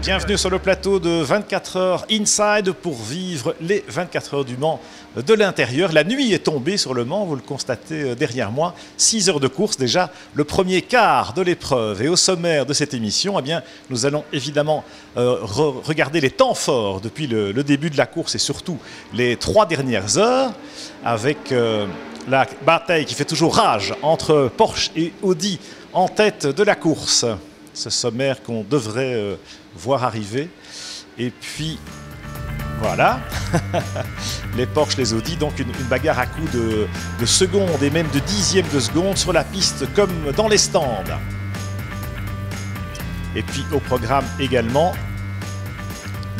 Bienvenue sur le plateau de 24 heures Inside pour vivre les 24 heures du Mans de l'intérieur. La nuit est tombée sur le Mans, vous le constatez derrière moi. 6 heures de course, déjà le premier quart de l'épreuve. Et au sommaire de cette émission, eh bien, nous allons évidemment regarder les temps forts depuis le début de la course et surtout les 3 dernières heures avec la bataille qui fait toujours rage entre Porsche et Audi en tête de la course. Ce sommaire qu'on devrait voir arriver. Et puis, voilà, les Porsche, les Audi, donc une bagarre à coups de secondes et même de dixièmes de seconde sur la piste comme dans les stands. Et puis au programme également,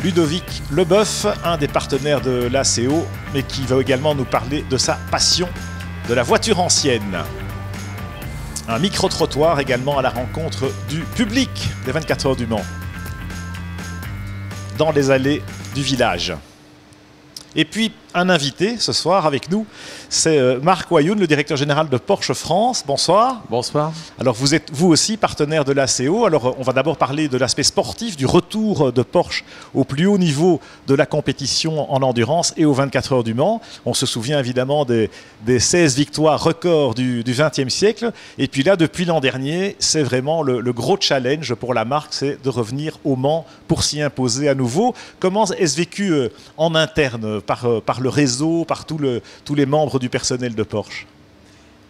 Ludovic Leboeuf, un des partenaires de l'ACO, mais qui va également nous parler de sa passion de la voiture ancienne. Un micro-trottoir également à la rencontre du public des 24 heures du Mans, dans les allées du village. Et puis, un invité ce soir avec nous, c'est Marc Wayoun, le directeur général de Porsche France. Bonsoir. Bonsoir. Alors, vous êtes vous aussi partenaire de l'ACO. Alors, on va d'abord parler de l'aspect sportif, du retour de Porsche au plus haut niveau de la compétition en endurance et aux 24 heures du Mans. On se souvient évidemment des 16 victoires records du XXe siècle. Et puis là, depuis l'an dernier, c'est vraiment le gros challenge pour la marque, c'est de revenir au Mans pour s'y imposer à nouveau. Comment est-ce vécu en interne par le réseau, par tous les membres du personnel de Porsche?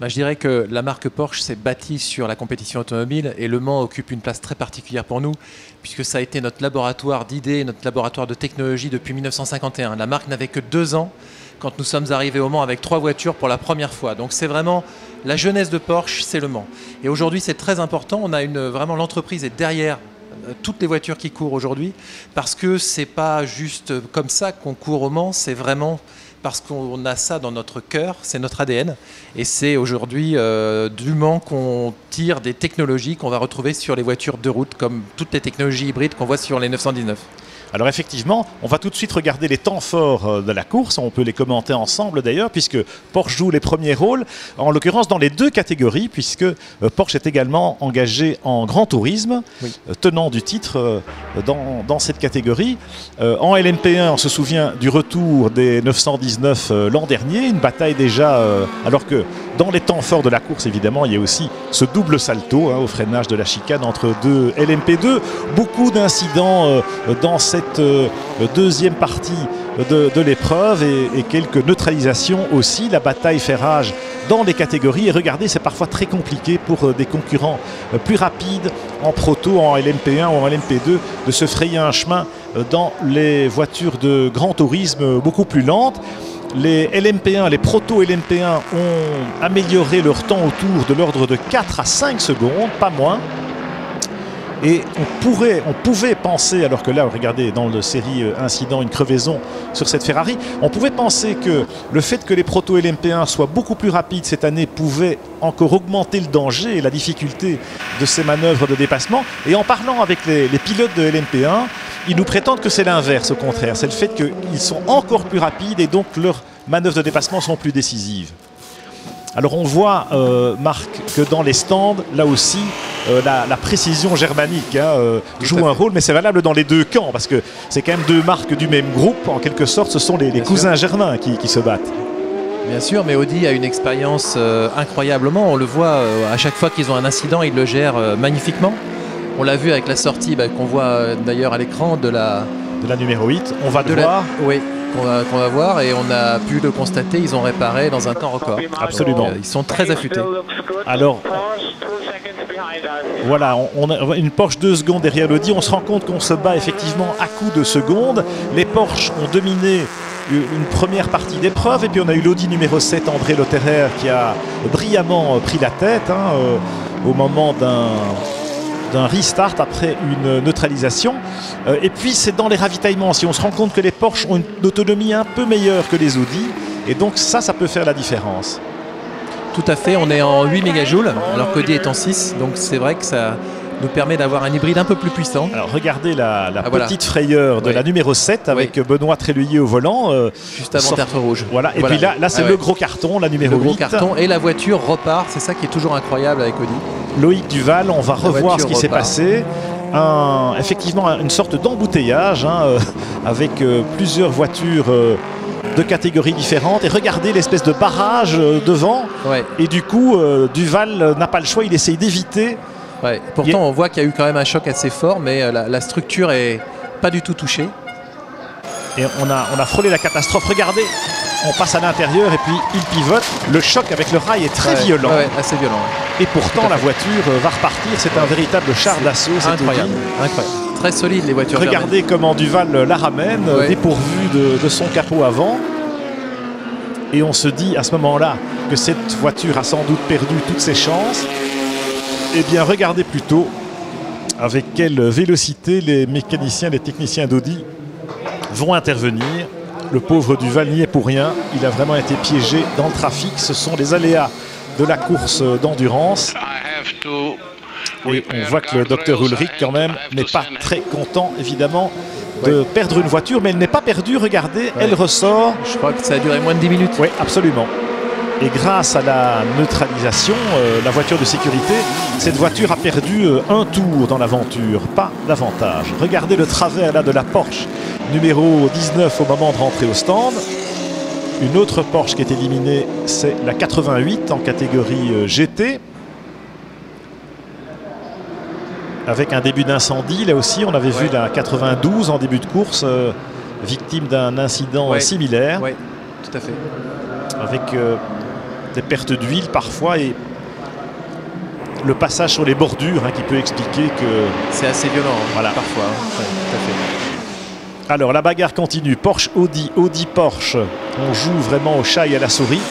Je dirais que la marque Porsche s'est bâtie sur la compétition automobile et Le Mans occupe une place très particulière pour nous puisque ça a été notre laboratoire d'idées, notre laboratoire de technologie depuis 1951. La marque n'avait que 2 ans quand nous sommes arrivés au Mans avec 3 voitures pour la première fois. Donc c'est vraiment la jeunesse de Porsche, c'est Le Mans. Et aujourd'hui c'est très important, on a vraiment l'entreprise est derrière toutes les voitures qui courent aujourd'hui, parce que c'est pas juste comme ça qu'on court au Mans, c'est vraiment parce qu'on a ça dans notre cœur, c'est notre ADN, et c'est aujourd'hui du Mans qu'on tire des technologies qu'on va retrouver sur les voitures de route, comme toutes les technologies hybrides qu'on voit sur les 919. Alors effectivement, on va tout de suite regarder les temps forts de la course, on peut les commenter ensemble d'ailleurs, puisque Porsche joue les premiers rôles, en l'occurrence dans les 2 catégories, puisque Porsche est également engagé en grand tourisme, oui, tenant du titre dans cette catégorie. En LMP1, on se souvient du retour des 919 l'an dernier, une bataille déjà, alors que dans les temps forts de la course, évidemment, il y a aussi ce double salto au freinage de la chicane entre 2 LMP2, beaucoup d'incidents dans cette deuxième partie de l'épreuve et quelques neutralisations aussi. La bataille fait rage dans les catégories et regardez, c'est parfois très compliqué pour des concurrents plus rapides en proto, en LMP1 ou en LMP2 de se frayer un chemin dans les voitures de grand tourisme beaucoup plus lentes. Les LMP1, les proto LMP1 ont amélioré leur temps autour de l'ordre de 4 à 5 secondes, pas moins. Et on pouvait penser, alors que là, regardez, dans le série incident, une crevaison sur cette Ferrari, on pouvait penser que le fait que les proto LMP1 soient beaucoup plus rapides cette année pouvait encore augmenter le danger et la difficulté de ces manœuvres de dépassement. Et en parlant avec les pilotes de LMP1, ils nous prétendent que c'est l'inverse, au contraire. C'est le fait qu'ils sont encore plus rapides et donc leurs manœuvres de dépassement sont plus décisives. Alors on voit, Marc, que dans les stands, là aussi, la précision germanique joue un rôle, mais c'est valable dans les 2 camps, parce que c'est quand même 2 marques du même groupe, en quelque sorte, ce sont les cousins germains qui se battent. Bien sûr, mais Audi a une expérience incroyablement, on le voit, à chaque fois qu'ils ont un incident, ils le gèrent magnifiquement. On l'a vu avec la sortie qu'on voit d'ailleurs à l'écran de la numéro 8, on va le voir. Oui. Qu'on va voir et on a pu le constater, ils ont réparé dans un temps record. Absolument. Ils sont très affûtés. Alors, voilà, on a une Porsche 2 secondes derrière l'Audi. On se rend compte qu'on se bat effectivement à coups de secondes. Les Porsche ont dominé une première partie d'épreuve et puis on a eu l'Audi numéro 7, André Lotterer, qui a brillamment pris la tête au moment d'un restart après une neutralisation. Et puis c'est dans les ravitaillements, si on se rend compte que les Porsche ont une autonomie un peu meilleure que les Audi, et donc ça peut faire la différence. Tout à fait, on est en 8 mégajoules alors qu'Audi est en 6, donc c'est vrai que ça nous permet d'avoir un hybride un peu plus puissant. Alors regardez la petite frayeur de la numéro 7 avec Benoît Tréluyer au volant. Juste avant Tertre Rouge. Voilà. Et puis là c'est le gros carton, la numéro 8. Le gros carton et la voiture repart, c'est ça qui est toujours incroyable avec Audi. Loïc Duval, on va revoir ce qui s'est passé. effectivement une sorte d'embouteillage avec plusieurs voitures de catégories différentes. Et regardez l'espèce de barrage devant. Ouais. Et du coup, Duval n'a pas le choix, il essaye d'éviter. Ouais. Pourtant, on voit qu'il y a eu quand même un choc assez fort, mais la structure est pas du tout touchée. Et on a frôlé la catastrophe. Regardez, on passe à l'intérieur et puis il pivote. Le choc avec le rail est très violent. Ouais, assez violent. Et pourtant, la voiture va repartir. C'est un véritable char d'assaut. Incroyable. Incroyable. Très solide, les voitures. Regardez comment Duval la ramène, dépourvue de son capot avant. Et on se dit à ce moment-là que cette voiture a sans doute perdu toutes ses chances. Eh bien, regardez plutôt avec quelle vélocité les mécaniciens, les techniciens d'Audi vont intervenir. Le pauvre Duval n'y est pour rien. Il a vraiment été piégé dans le trafic. Ce sont les aléas de la course d'endurance. Et on voit que le docteur Ulrich, quand même, n'est pas très content, évidemment, de perdre une voiture. Mais elle n'est pas perdue. Regardez, elle ressort. Je crois que ça a duré moins de 10 minutes. Oui, absolument. Et grâce à la neutralisation, la voiture de sécurité, cette voiture a perdu un tour dans l'aventure, pas davantage. Regardez le travers là de la Porsche numéro 19 au moment de rentrer au stand. Une autre Porsche qui est éliminée, c'est la 88 en catégorie GT. Avec un début d'incendie, là aussi on avait vu la 92 en début de course, victime d'un incident similaire. Oui, tout à fait. Avec des pertes d'huile parfois et le passage sur les bordures qui peut expliquer que... C'est assez violent voilà. Parfois. Ouais, tout à fait. Alors la bagarre continue. Porsche, Audi, Audi, Porsche. On joue vraiment au chat et à la souris.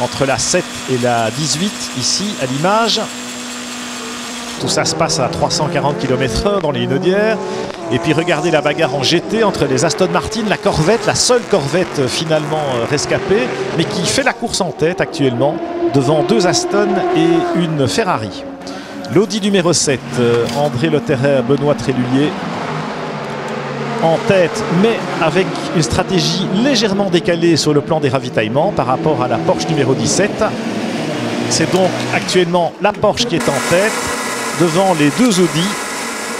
Entre la 7 et la 18 ici à l'image. Tout ça se passe à 340 km/h dans les Hunaudières. Et puis regardez la bagarre en GT entre les Aston Martin, la Corvette, la seule Corvette finalement rescapée, mais qui fait la course en tête actuellement devant deux Aston et une Ferrari. L'Audi numéro 7, André Lotterer, Benoît Trélulier en tête, mais avec une stratégie légèrement décalée sur le plan des ravitaillements par rapport à la Porsche numéro 17. C'est donc actuellement la Porsche qui est en tête, devant les deux Audi,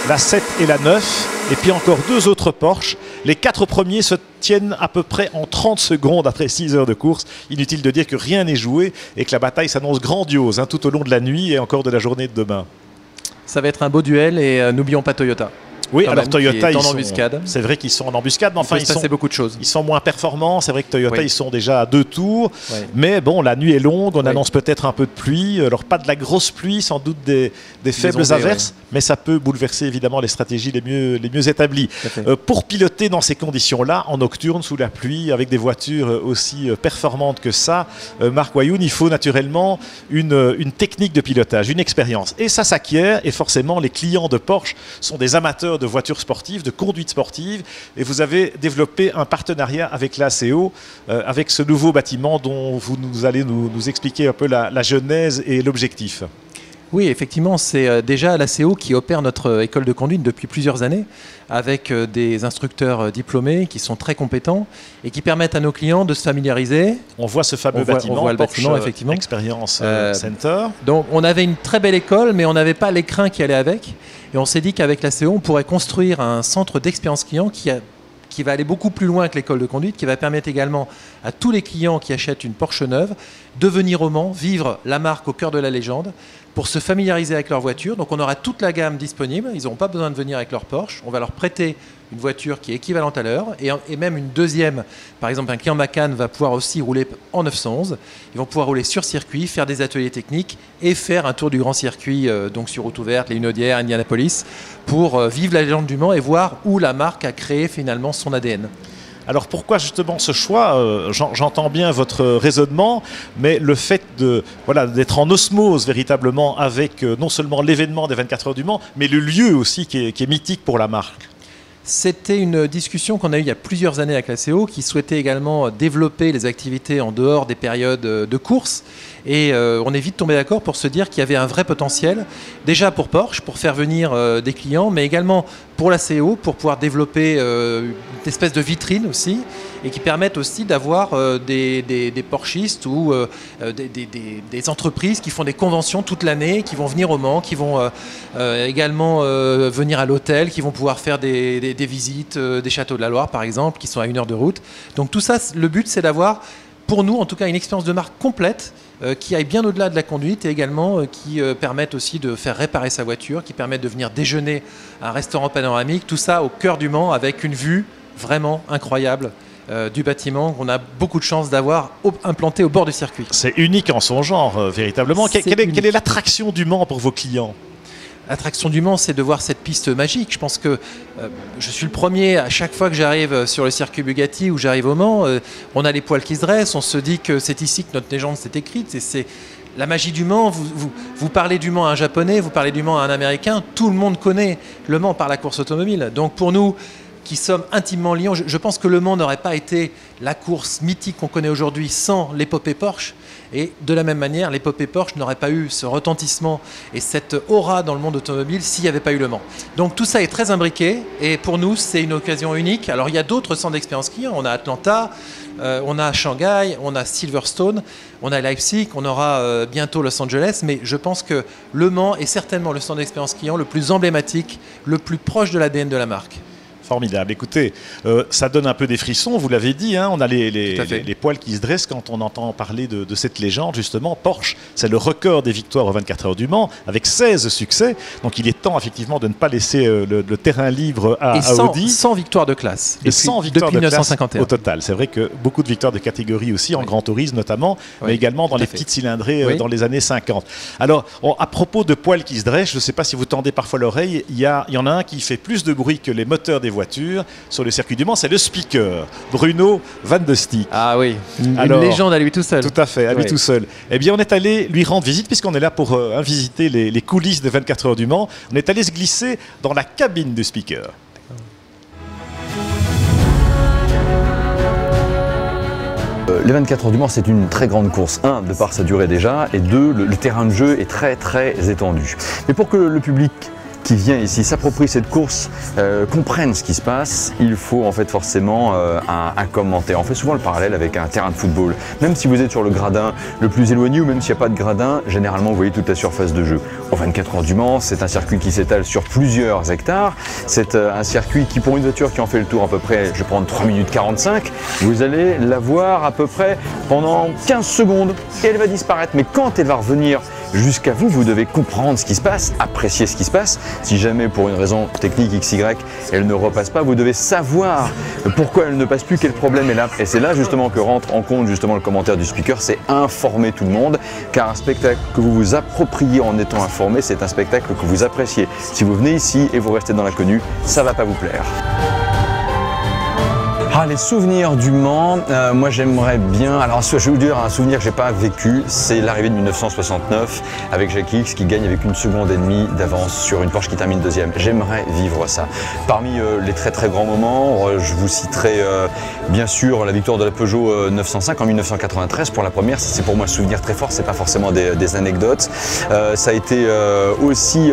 la 7 et la 9, et puis encore deux autres Porsche. Les quatre premiers se tiennent à peu près en 30 secondes après 6 heures de course. Inutile de dire que rien n'est joué et que la bataille s'annonce grandiose tout au long de la nuit et encore de la journée de demain. Ça va être un beau duel et n'oublions pas Toyota. Oui, alors Toyota, c'est vrai qu'ils sont en embuscade, mais enfin ils sont moins performants. C'est vrai que Toyota, ils sont déjà à 2 tours, mais bon, la nuit est longue, on annonce peut-être un peu de pluie, alors pas de la grosse pluie, sans doute des faibles averses, mais ça peut bouleverser évidemment les stratégies les mieux établies. Pour piloter dans ces conditions-là, en nocturne, sous la pluie, avec des voitures aussi performantes que ça, Marc Wayoun, il faut naturellement une technique de pilotage, une expérience. Et ça s'acquiert, et forcément, les clients de Porsche sont des amateurs de voitures sportives, de conduite sportive, et vous avez développé un partenariat avec l'ACO, avec ce nouveau bâtiment dont vous allez nous expliquer un peu la genèse et l'objectif. Oui, effectivement, c'est déjà l'ACO qui opère notre école de conduite depuis plusieurs années, avec des instructeurs diplômés qui sont très compétents et qui permettent à nos clients de se familiariser. On voit ce fameux bâtiment, on voit le Porsche bâtiment, effectivement. Experience Center. Donc on avait une très belle école, mais on n'avait pas l'écrin qui allait avec. Et on s'est dit qu'avec l'ACO, on pourrait construire un centre d'expérience client qui va aller beaucoup plus loin que l'école de conduite, qui va permettre également à tous les clients qui achètent une Porsche neuve de venir au Mans, vivre la marque au cœur de la légende, pour se familiariser avec leur voiture. Donc on aura toute la gamme disponible, ils n'auront pas besoin de venir avec leur Porsche, on va leur prêter une voiture qui est équivalente à leur, et même une deuxième. Par exemple, un client Macan va pouvoir aussi rouler en 911, ils vont pouvoir rouler sur circuit, faire des ateliers techniques et faire un tour du grand circuit, donc sur route ouverte, les Hunaudières, Indianapolis, pour vivre la légende du Mans et voir où la marque a créé finalement son ADN. Alors pourquoi justement ce choix? J'entends bien votre raisonnement, mais le fait d'être en osmose véritablement avec non seulement l'événement des 24 heures du Mans, mais le lieu aussi qui est mythique pour la marque. C'était une discussion qu'on a eue il y a plusieurs années avec l'ACO, qui souhaitait également développer les activités en dehors des périodes de course. Et on est vite tombé d'accord pour se dire qu'il y avait un vrai potentiel, déjà pour Porsche, pour faire venir des clients, mais également pour la CO, pour pouvoir développer une espèce de vitrine aussi, et qui permettent aussi d'avoir des porchistes ou des entreprises qui font des conventions toute l'année, qui vont venir au Mans, qui vont également venir à l'hôtel, qui vont pouvoir faire des visites des châteaux de la Loire par exemple, qui sont à 1 heure de route. Donc tout ça, le but c'est d'avoir, pour nous en tout cas, une expérience de marque complète qui aille bien au-delà de la conduite et également qui permettent aussi de faire réparer sa voiture, qui permettent de venir déjeuner à un restaurant panoramique, tout ça au cœur du Mans avec une vue vraiment incroyable du bâtiment qu'on a beaucoup de chance d'avoir implanté au bord du circuit. C'est unique en son genre, véritablement. Quelle est l'attraction du Mans pour vos clients ? L'attraction du Mans, c'est de voir cette piste magique. Je pense que je suis le premier, à chaque fois que j'arrive sur le circuit Bugatti ou j'arrive au Mans, on a les poils qui se dressent, on se dit que c'est ici que notre légende s'est écrite. Et c'est la magie du Mans. Vous parlez du Mans à un Japonais, vous parlez du Mans à un Américain, tout le monde connaît le Mans par la course automobile. Donc pour nous, qui sommes intimement liés, je pense que le Mans n'aurait pas été la course mythique qu'on connaît aujourd'hui sans l'épopée Porsche. Et de la même manière, l'épopée Porsche n'aurait pas eu ce retentissement et cette aura dans le monde automobile s'il n'y avait pas eu le Mans. Donc tout ça est très imbriqué et pour nous, c'est une occasion unique. Alors il y a d'autres centres d'expérience clients. On a Atlanta, on a Shanghai, on a Silverstone, on a Leipzig, on aura bientôt Los Angeles. Mais je pense que le Mans est certainement le centre d'expérience client le plus emblématique, le plus proche de l'ADN de la marque. Formidable. Écoutez, ça donne un peu des frissons, vous l'avez dit, hein, on a les poils qui se dressent quand on entend parler de cette légende, justement. Porsche, c'est le record des victoires aux 24 heures du Mans, avec 16 succès. Donc il est temps, effectivement, de ne pas laisser le terrain libre à Audi. 100 victoires de classe. Et 100 victoires depuis de classe 1951. au total. C'est vrai que beaucoup de victoires de catégorie aussi, en grand tourisme notamment, mais également dans les petites cylindrées dans les années 50. Alors, à propos de poils qui se dressent, je ne sais pas si vous tendez parfois l'oreille, il y en a un qui fait plus de bruit que les moteurs des voitures sur le circuit du Mans, c'est le speaker, Bruno Van de Stick. Ah oui, une légende à lui tout seul. Tout à fait, à lui tout seul. Eh bien, on est allé lui rendre visite, puisqu'on est là pour visiter les coulisses des 24 heures du Mans. On est allé se glisser dans la cabine du speaker. Les 24 heures du Mans, c'est une très grande course. Un, de par sa durée déjà, et deux, le terrain de jeu est très très étendu. Mais pour que le public qui vient ici s'approprie cette course, comprenne ce qui se passe, il faut en fait forcément un commentaire. On fait souvent le parallèle avec un terrain de football. Même si vous êtes sur le gradin le plus éloigné ou même s'il n'y a pas de gradin, généralement vous voyez toute la surface de jeu. Aux 24 heures du Mans, c'est un circuit qui s'étale sur plusieurs hectares. C'est un circuit qui, pour une voiture qui en fait le tour à peu près, je vais prendre 3 minutes 45, vous allez la voir à peu près pendant 15 secondes et elle va disparaître. Mais quand elle va revenir jusqu'à vous, vous devez comprendre ce qui se passe, apprécier ce qui se passe. Si jamais pour une raison technique XY, elle ne repasse pas, vous devez savoir pourquoi elle ne passe plus, quel problème est là. Et c'est là justement que rentre en compte justement le commentaire du speaker, c'est informer tout le monde, car un spectacle que vous vous appropriez en étant informé, c'est un spectacle que vous appréciez. Si vous venez ici et vous restez dans l'inconnu, ça ne va pas vous plaire. Ah, les souvenirs du Mans, moi j'aimerais bien, alors je vais vous dire un souvenir que j'ai pas vécu, c'est l'arrivée de 1969 avec Jacques X qui gagne avec 1,5 seconde d'avance sur une Porsche qui termine deuxième. J'aimerais vivre ça. Parmi les très très grands moments, je vous citerai bien sûr la victoire de la Peugeot 905 en 1993 pour la première, c'est pour moi un souvenir très fort, c'est pas forcément des anecdotes. Ça a été aussi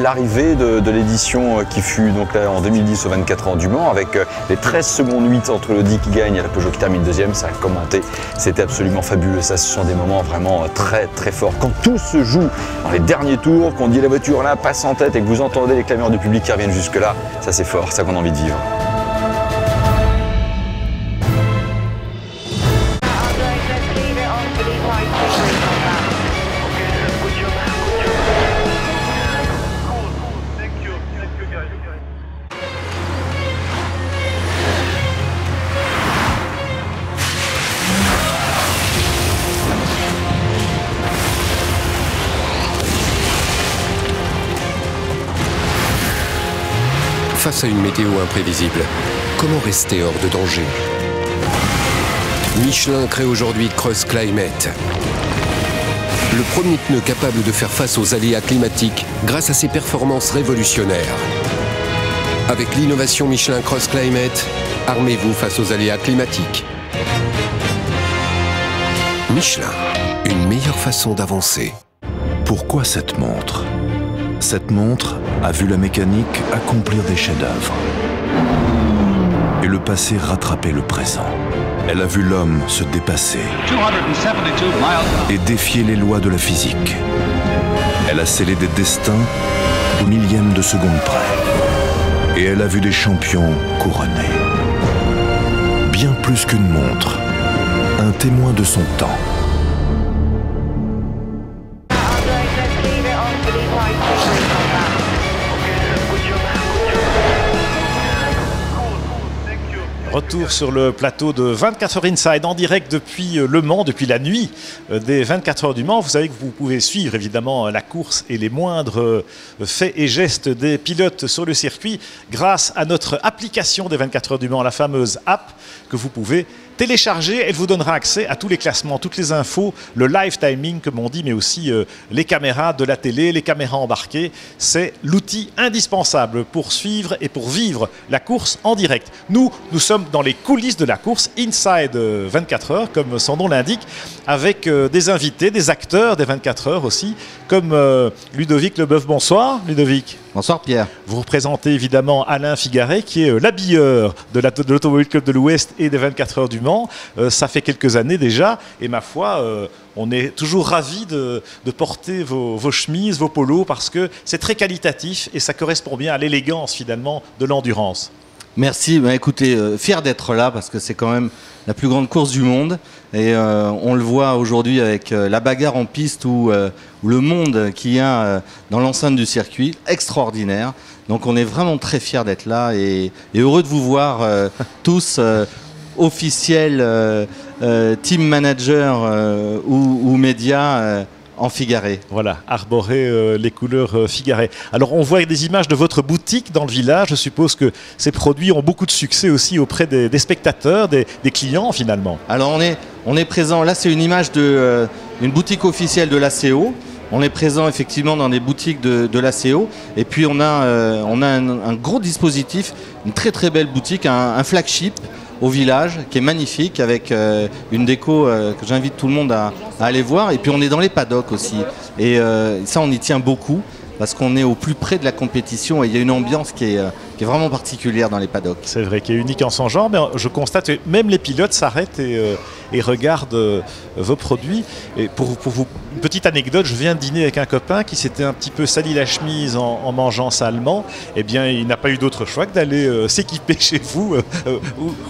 l'arrivée de l'édition qui fut donc là en 2010 aux 24 heures du Mans avec les 13 secondes 8 entre l'Audi qui gagne et la Peugeot qui termine deuxième, ça a commenté, c'était absolument fabuleux. Ça, ce sont des moments vraiment très très forts. Quand tout se joue dans les derniers tours, qu'on dit la voiture là passe en tête et que vous entendez les clameurs du public qui reviennent jusque là, ça c'est fort, ça qu'on a envie de vivre. Face à une météo imprévisible, comment rester hors de danger? Michelin crée aujourd'hui Cross Climate. Le premier pneu capable de faire face aux aléas climatiques grâce à ses performances révolutionnaires. Avec l'innovation Michelin Cross Climate, armez-vous face aux aléas climatiques. Michelin, une meilleure façon d'avancer. Pourquoi cette montre? Cette montre a vu la mécanique accomplir des chefs-d'œuvre et le passé rattraper le présent. Elle a vu l'homme se dépasser et défier les lois de la physique. Elle a scellé des destins au millième de seconde près. Et elle a vu des champions couronnés. Bien plus qu'une montre, un témoin de son temps. Retour sur le plateau de 24 Heures Inside en direct depuis Le Mans, depuis la nuit des 24 Heures du Mans. Vous savez que vous pouvez suivre évidemment la course et les moindres faits et gestes des pilotes sur le circuit grâce à notre application des 24 Heures du Mans, la fameuse app que vous pouvez télécharger. Elle vous donnera accès à tous les classements, toutes les infos, le live timing comme on dit, mais aussi les caméras de la télé, les caméras embarquées. C'est l'outil indispensable pour suivre et pour vivre la course en direct. Nous sommes dans les coulisses de la course, Inside 24 heures, comme son nom l'indique, avec des invités, des acteurs des 24 heures aussi, comme Ludovic Leboeuf. Bonsoir Ludovic. Bonsoir Pierre. Vous représentez évidemment Alain Figaret, qui est l'habilleur de l'Automobile Club de l'Ouest et des 24 Heures du Mans. Ça fait quelques années déjà, et ma foi, on est toujours ravis de porter vos chemises, vos polos, parce que c'est très qualitatif et ça correspond bien à l'élégance finalement de l'endurance. Merci, écoutez, fier d'être là parce que c'est quand même la plus grande course du monde et on le voit aujourd'hui avec la bagarre en piste ou le monde qu'il y a dans l'enceinte du circuit, extraordinaire. Donc on est vraiment très fiers d'être là et heureux de vous voir tous officiels, team manager ou médias en Figaret. Voilà, arborer les couleurs Figaret. Alors on voit des images de votre boutique dans le village. Je suppose que ces produits ont beaucoup de succès aussi auprès des spectateurs, des clients finalement. Alors on est présent, là c'est une image d'une boutique officielle de l'ACO. On est présent effectivement dans des boutiques de l'ACO et puis on a un gros dispositif, une très très belle boutique, un flagship au village qui est magnifique avec une déco que j'invite tout le monde à aller voir. Et puis on est dans les paddocks aussi et ça on y tient beaucoup parce qu'on est au plus près de la compétition et il y a une ambiance qui est vraiment particulière dans les paddocks. C'est vrai, qui est unique en son genre, mais je constate que même les pilotes s'arrêtent et regardent vos produits. Et pour vous, une petite anecdote, je viens de dîner avec un copain qui s'était un petit peu sali la chemise en mangeant salement. Eh bien, il n'a pas eu d'autre choix que d'aller s'équiper chez vous,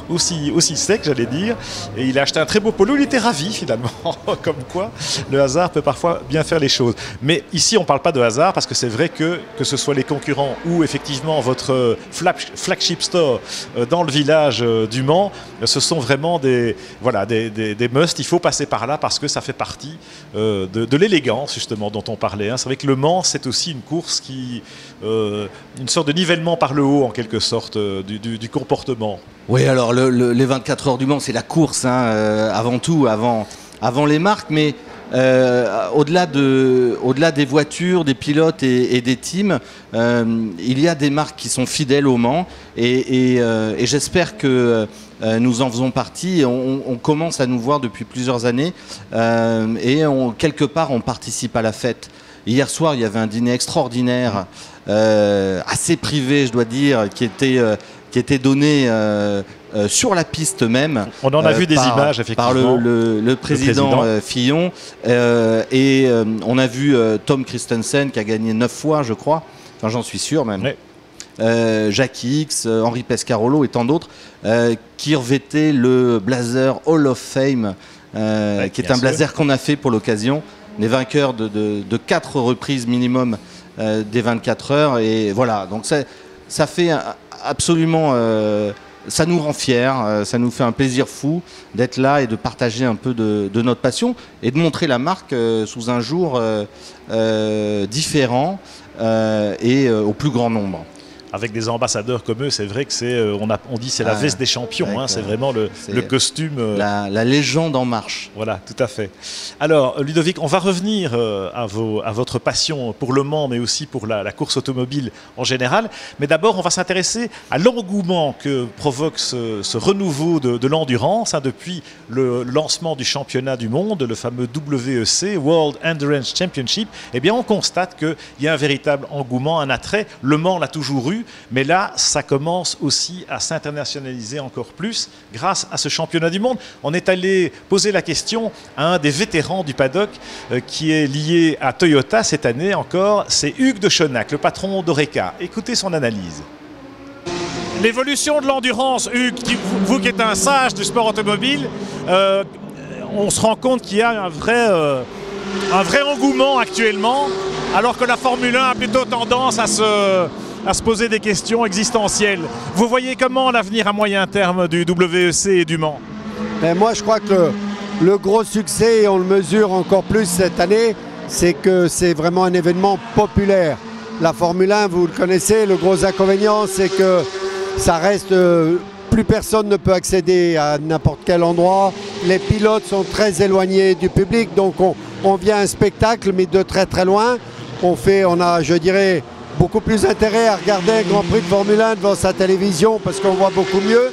aussi sec, j'allais dire. Et il a acheté un très beau polo, il était ravi finalement. Comme quoi, le hasard peut parfois bien faire les choses. Mais ici, on ne parle pas de hasard parce que c'est vrai que ce soit les concurrents ou effectivement votre flagship store dans le village du Mans, ce sont vraiment des musts. Il faut passer par là parce que ça fait partie de l'élégance justement dont on parlait. C'est vrai que le Mans, c'est aussi une course qui une sorte de nivellement par le haut en quelque sorte du comportement. Oui, alors les 24 heures du Mans, c'est la course avant tout, avant les marques, mais au-delà des voitures, des pilotes et des teams, il y a des marques qui sont fidèles au Mans et j'espère que nous en faisons partie. On commence à nous voir depuis plusieurs années et quelque part on participe à la fête. Hier soir, il y avait un dîner extraordinaire, assez privé, je dois dire, qui était donné sur la piste même. On en a vu des images, effectivement. Par le président Fillon. Et on a vu Tom Christensen qui a gagné 9 fois, je crois. Enfin, j'en suis sûr même. Oui. Jacques X, Henri Pescarolo et tant d'autres qui revêtaient le blazer Hall of Fame, qui est un blazer qu'on a fait pour l'occasion. Les vainqueurs de 4 reprises minimum des 24 heures. Et voilà, donc ça fait absolument... ça nous rend fiers, ça nous fait un plaisir fou d'être là et de partager un peu de notre passion et de montrer la marque sous un jour différent et au plus grand nombre. avec des ambassadeurs comme eux, c'est vrai que c'est, on dit c'est la veste des champions, hein, c'est vraiment le costume. La légende en marche. Voilà, tout à fait. Alors, Ludovic, on va revenir à votre passion pour Le Mans, mais aussi pour la course automobile en général. Mais d'abord, on va s'intéresser à l'engouement que provoque ce renouveau de l'endurance, hein, depuis le lancement du championnat du monde, le fameux WEC, World Endurance Championship. Eh bien, on constate qu'il y a un véritable engouement, un attrait. Le Mans l'a toujours eu, mais là, ça commence aussi à s'internationaliser encore plus grâce à ce championnat du monde. On est allé poser la question à un des vétérans du paddock qui est lié à Toyota cette année encore, c'est Hugues de Schoenack, le patron d'Oreca. Écoutez son analyse. L'évolution de l'endurance, Hugues, vous qui êtes un sage du sport automobile, on se rend compte qu'il y a un vrai engouement actuellement, alors que la Formule 1 a plutôt tendance à se poser des questions existentielles. Vous voyez comment l'avenir à moyen terme du WEC et du Mans? Moi, je crois que le gros succès, et on le mesure encore plus cette année, c'est que c'est vraiment un événement populaire. La Formule 1, vous le connaissez, le gros inconvénient, c'est que ça reste... plus personne ne peut accéder à n'importe quel endroit. Les pilotes sont très éloignés du public, donc on vient à un spectacle, mais de très très loin. On a, je dirais, beaucoup plus intérêt à regarder un Grand Prix de Formule 1 devant sa télévision parce qu'on voit beaucoup mieux.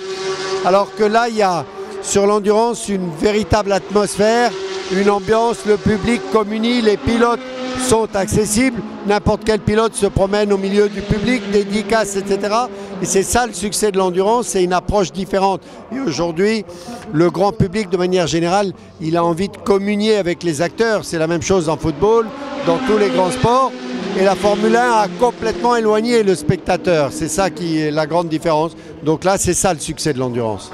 Alors que là, il y a sur l'endurance une véritable atmosphère, une ambiance, le public communie, les pilotes sont accessibles, n'importe quel pilote se promène au milieu du public, dédicace, etc. Et c'est ça le succès de l'endurance, c'est une approche différente. Et aujourd'hui, le grand public, de manière générale, il a envie de communier avec les acteurs. C'est la même chose en football, dans tous les grands sports. Et la Formule 1 a complètement éloigné le spectateur. C'est ça qui est la grande différence. Donc là, c'est ça le succès de l'endurance.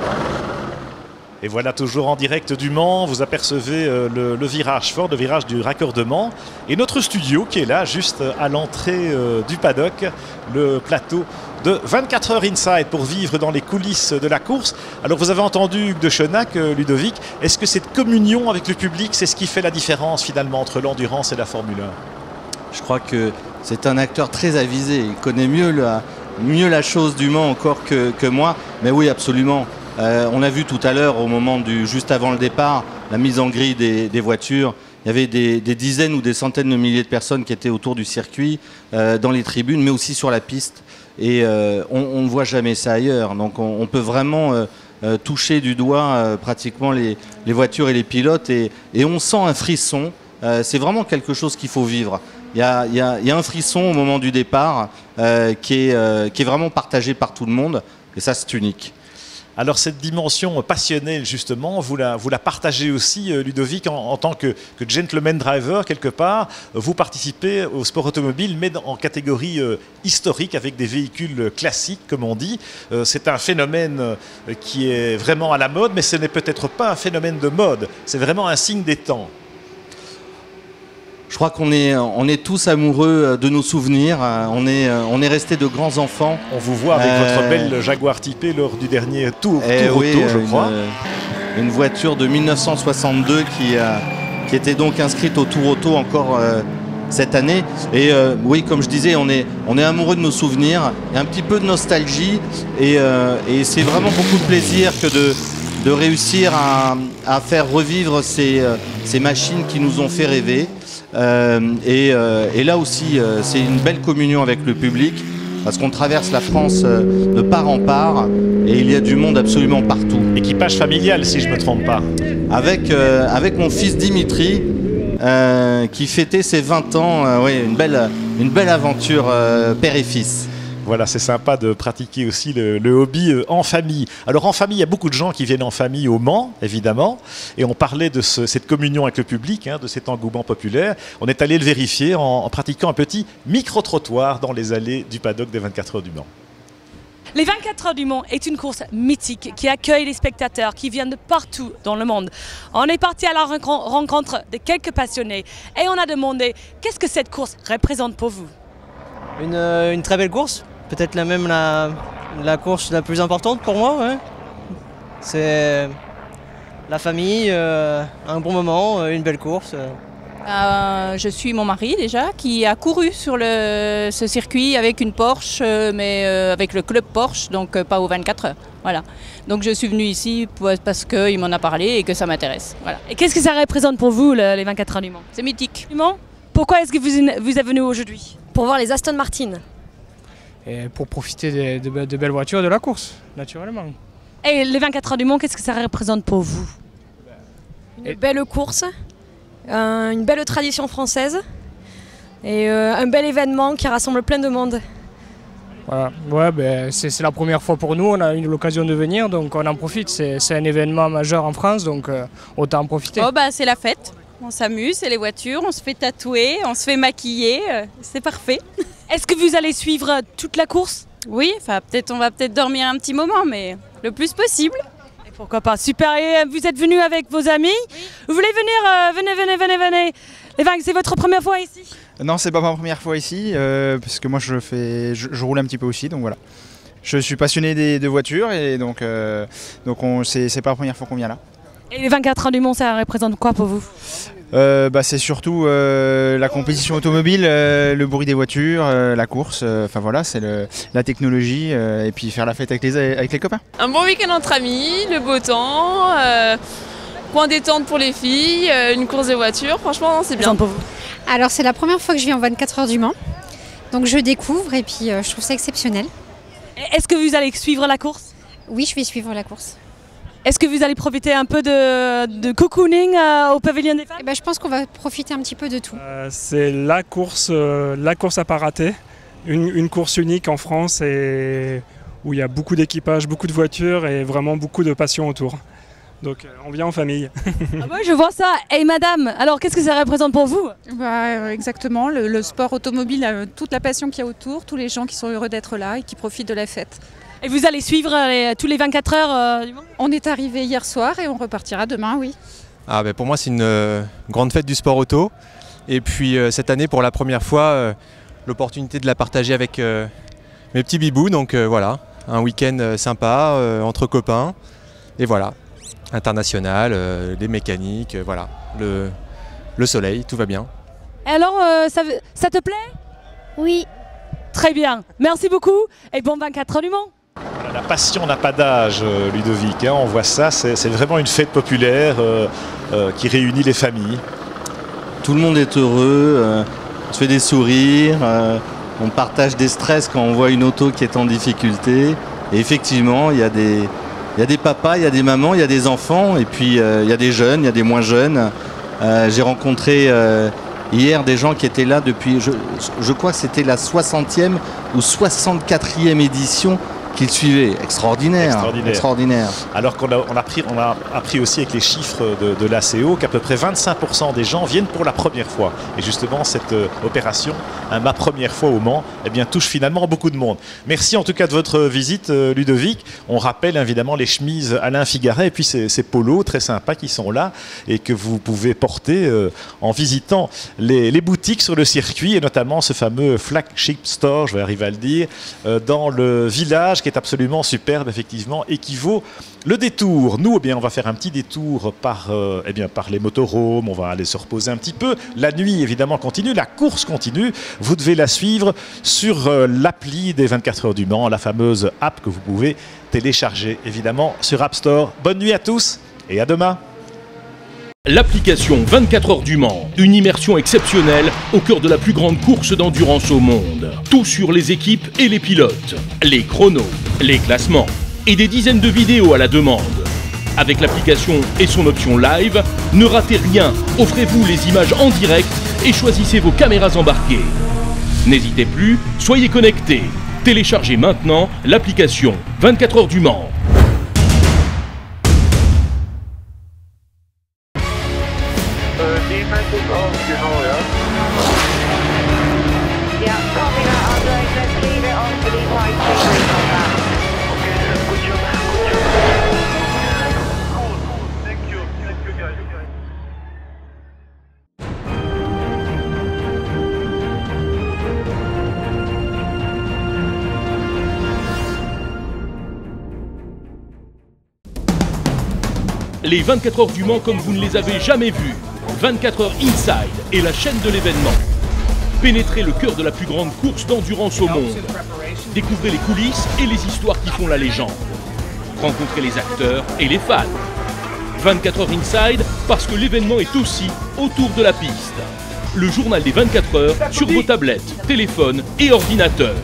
Et voilà, toujours en direct du Mans, vous apercevez le virage fort, le virage du raccordement. Et notre studio qui est là, juste à l'entrée du paddock, le plateau de 24 heures Inside pour vivre dans les coulisses de la course. Alors vous avez entendu Hugues de Schoenack, Ludovic, est-ce que cette communion avec le public, c'est ce qui fait la différence finalement entre l'endurance et la Formule 1? Je crois que c'est un acteur très avisé, il connaît mieux la chose du Mans encore que moi, mais oui, absolument. On a vu tout à l'heure, juste avant le départ, la mise en grille des voitures. Il y avait des dizaines ou des centaines de milliers de personnes qui étaient autour du circuit, dans les tribunes, mais aussi sur la piste. Et on ne voit jamais ça ailleurs. Donc on peut vraiment toucher du doigt pratiquement les voitures et les pilotes. Et on sent un frisson. C'est vraiment quelque chose qu'il faut vivre. Il y a un frisson au moment du départ qui est vraiment partagé par tout le monde. Et ça, c'est unique. Alors cette dimension passionnelle justement, vous la partagez aussi Ludovic en tant que gentleman driver quelque part. Vous participez au sport automobile mais en catégorie historique avec des véhicules classiques comme on dit. C'est un phénomène qui est vraiment à la mode mais ce n'est peut-être pas un phénomène de mode, c'est vraiment un signe des temps. Je crois qu'on est tous amoureux de nos souvenirs. On est restés de grands enfants. On vous voit avec votre belle Jaguar typée lors du dernier tour auto, je crois. Une voiture de 1962 qui était donc inscrite au tour auto encore cette année. Et oui, comme je disais, on est amoureux de nos souvenirs. Il y a un petit peu de nostalgie. Et c'est vraiment beaucoup de plaisir que de réussir à faire revivre ces machines qui nous ont fait rêver. Et là aussi, c'est une belle communion avec le public parce qu'on traverse la France de part en part et il y a du monde absolument partout. Équipage familial, si je ne me trompe pas. Avec mon fils Dimitri qui fêtait ses 20 ans, oui, une belle aventure père et fils. Voilà, c'est sympa de pratiquer aussi le hobby en famille. Alors en famille, il y a beaucoup de gens qui viennent en famille au Mans, évidemment. Et on parlait de cette communion avec le public, hein, de cet engouement populaire. On est allé le vérifier en pratiquant un petit micro-trottoir dans les allées du paddock des 24 heures du Mans. Les 24 heures du Mans est une course mythique qui accueille les spectateurs qui viennent de partout dans le monde. On est parti à la rencontre de quelques passionnés et on a demandé qu'est-ce que cette course représente pour vous. Une très belle course. Peut-être la course la plus importante pour moi. Ouais. C'est la famille, un bon moment, une belle course. Je suis mon mari déjà, qui a couru sur ce circuit avec une Porsche, mais avec le club Porsche, donc pas aux 24 heures. Voilà. Donc je suis venue ici parce qu'il m'en a parlé et que ça m'intéresse. Voilà. Et qu'est-ce que ça représente pour vous, les 24 heures du Mans? C'est mythique. Pourquoi est-ce que vous êtes venu aujourd'hui? Pour voir les Aston Martin. Et pour profiter de belles voitures de la course, naturellement. Et les 24 heures du Mans, qu'est-ce que ça représente pour vous? Une belle course, une belle tradition française et un bel événement qui rassemble plein de monde. Voilà. Ouais, ben, c'est la première fois pour nous, on a eu l'occasion de venir, donc on en profite. C'est un événement majeur en France, donc autant en profiter. Oh, bah, c'est la fête, on s'amuse, c'est les voitures, on se fait tatouer, on se fait maquiller, c'est parfait. Est-ce que vous allez suivre toute la course? Oui, on va peut-être dormir un petit moment, mais le plus possible. Et pourquoi pas? Super, et vous êtes venus avec vos amis? Oui. Vous voulez venir? Venez. C'est votre première fois ici? Non, c'est pas ma première fois ici, parce que moi je roule un petit peu aussi, donc voilà. Je suis passionné de voitures et donc c'est pas la première fois qu'on vient là. Et les 24 heures du Mans, ça représente quoi pour vous? C'est surtout la compétition automobile, le bruit des voitures, la course, enfin voilà, c'est la technologie et puis faire la fête avec les copains. Un bon week-end entre amis, le beau temps, coin détente pour les filles, une course de voitures, franchement c'est bien. Pour vous? Alors c'est la première fois que je viens en 24 heures du Mans, donc je découvre et puis je trouve ça exceptionnel. Est-ce que vous allez suivre la course? Oui, je vais suivre la course. Est-ce que vous allez profiter un peu de cocooning au pavillon des femmes? Je pense qu'on va profiter un petit peu de tout. C'est la course à pas rater, une course unique en France et où il y a beaucoup d'équipages, beaucoup de voitures et vraiment beaucoup de passion autour. Donc on vient en famille. Je vois ça. Et madame, alors qu'est-ce que ça représente pour vous? Exactement, le sport automobile, toute la passion qu'il y a autour, tous les gens qui sont heureux d'être là et qui profitent de la fête. Et vous allez suivre tous les 24 heures du Mans? On est arrivé hier soir et on repartira demain, oui. Pour moi c'est une grande fête du sport auto. Et puis cette année pour la première fois, l'opportunité de la partager avec mes petits bibous. Donc voilà, un week-end sympa entre copains. Et voilà, international, des mécaniques, voilà, le soleil, tout va bien. Et alors, ça te plaît? Oui. Très bien, merci beaucoup et bon 24 heures du Mans. La passion n'a pas d'âge, Ludovic, on voit ça, c'est vraiment une fête populaire qui réunit les familles. Tout le monde est heureux, on se fait des sourires, on partage des stress quand on voit une auto qui est en difficulté. Et effectivement, il y a des papas, il y a des mamans, il y a des enfants, et puis il y a des jeunes, il y a des moins jeunes. J'ai rencontré hier des gens qui étaient là depuis, je crois que c'était la 60e ou 64e édition qu'ils suivaient. Extraordinaire. Alors qu'on a appris aussi avec les chiffres de l'ACO qu'à peu près 25% des gens viennent pour la première fois. Et justement, cette opération, ma première fois au Mans, touche finalement beaucoup de monde. Merci en tout cas de votre visite, Ludovic. On rappelle évidemment les chemises Alain Figaret et puis ces polos très sympas qui sont là et que vous pouvez porter en visitant les boutiques sur le circuit et notamment ce fameux flagship store, je vais arriver à le dire, dans le village qui est absolument superbe, effectivement, et qui vaut le détour. Nous, on va faire un petit détour par les motorhomes, on va aller se reposer un petit peu. La nuit, évidemment, continue, la course continue. Vous devez la suivre sur l'appli des 24 heures du Mans, la fameuse app que vous pouvez télécharger, évidemment, sur App Store. Bonne nuit à tous et à demain. L'application 24 heures du Mans, une immersion exceptionnelle au cœur de la plus grande course d'endurance au monde. Tout sur les équipes et les pilotes, les chronos, les classements et des dizaines de vidéos à la demande. Avec l'application et son option live, ne ratez rien, offrez-vous les images en direct et choisissez vos caméras embarquées. N'hésitez plus, soyez connectés. Téléchargez maintenant l'application 24 heures du Mans. Les 24 heures du Mans comme vous ne les avez jamais vues. 24 heures Inside est la chaîne de l'événement. Pénétrez le cœur de la plus grande course d'endurance au monde. Découvrez les coulisses et les histoires qui font la légende. Rencontrez les acteurs et les fans. 24 heures Inside parce que l'événement est aussi autour de la piste. Le journal des 24 heures sur vos tablettes, téléphones et ordinateurs.